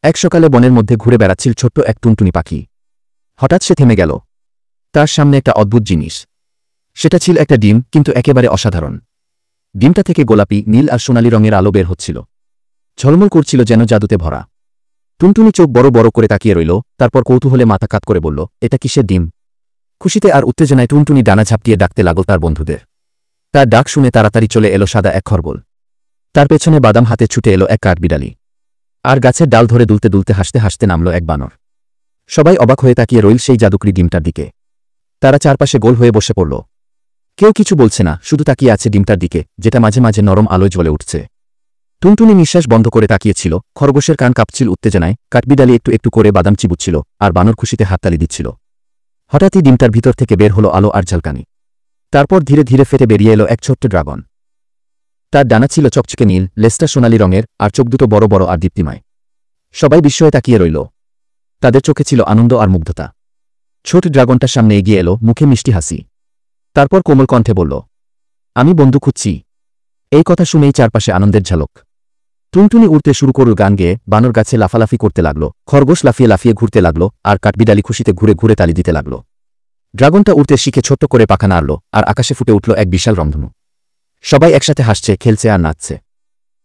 এক সকালে বনের মধ্যে ঘুরে বেড়াচ্ছিল ছোট্ট এক টুনটুনি পাখি। হঠাৎ সে থেমে গেল। তার সামনে একটা অদ্ভুত জিনিস। সেটা ছিল একটা ডিম, কিন্তু একেবারে অসাধারণ। ডিমটা থেকে গোলাপি, নীল আর সোনালি রঙের আলো বের হচ্ছিল। ঝলমল করছিল যেন জাদুতে ভরা। টুনটুনি চোখ বড় বড় করে তাকিয়ে রইল, তারপর কৌতূহলে মাথা কাত করে বলল, এটা কিসের ডিম? খুশিতে আর উত্তেজনায় টুনটুনি ডানা ঝাপটিয়ে ডাকতে লাগল তার বন্ধুদের। তার ডাক শুনে তাড়াতাড়ি চলে এলো সাদা এক খরগোল। তার পেছনে বাদাম হাতে ছুটে এলো এক কাঠবিড়ালি। আর গাছের ডাল ধরে দুলতে দুলতে হাসতে হাসতে নামল এক বানর। সবাই অবাক হয়ে তাকিয়ে রইল সেই জাদুকরি ডিমটার দিকে। তারা চারপাশে গোল হয়ে বসে পড়ল। কেউ কিছু বলছে না, শুধু তাকিয়ে আছে ডিমটার দিকে, যেটা মাঝে মাঝে নরম আলোয় জ্বলে উঠছে। টুনটুনি নিঃশ্বাস বন্ধ করে তাকিয়েছিল, খরগোশের কান কাঁপছিল উত্তেজনায়, কাঠবিড়ালি একটু একটু করে বাদাম চিবুচ্ছিল, আর বানর খুশিতে হাততালি দিচ্ছিল। হঠাৎই ডিমটার ভিতর থেকে বের হলো আলো আর ঝলকানি। তারপর ধীরে ধীরে ফেটে বেরিয়ে এলো এক ছোট্ট ড্রাগন। তার ডানা ছিল চকচকে নীল, লেজটা সোনালি রঙের, আর চোখ দুটো বড় বড় আর দীপ্তিময়। সবাই বিস্ময়ে তাকিয়ে রইল। তাদের চোখে ছিল আনন্দ আর মুগ্ধতা। ছোট ড্রাগনটার সামনে এগিয়ে এলো, মুখে মিষ্টি হাসি। তারপর কোমল কণ্ঠে বলল, আমি বন্ধু খুঁজছি। এই কথা শুনেই চারপাশে আনন্দের ঝলক। টুনটুনি উড়তে শুরু করল গান গেয়ে, বানর গাছে লাফালাফি করতে লাগল, খরগোশ লাফিয়ে লাফিয়ে ঘুরতে লাগল, আর কাঠবিড়ালি খুশিতে ঘুরে ঘুরে তালি দিতে লাগল। ড্রাগনটা উড়তে শিখে ছোট্ট করে পাখা নাড়ল, আর আকাশে ফুটে উঠল এক বিশাল রংধনু। সবাই একসাথে হাসছে, খেলছে আর নাচছে।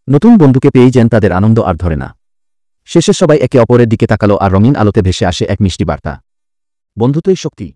নতুন বন্ধুকে পেয়েই যেন তাদের আনন্দ আর ধরে না। শেষে সবাই একে অপরের দিকে তাকালো, আর রঙিন আলোতে ভেসে আসে এক মিষ্টি বার্তা, বন্ধুত্বই শক্তি।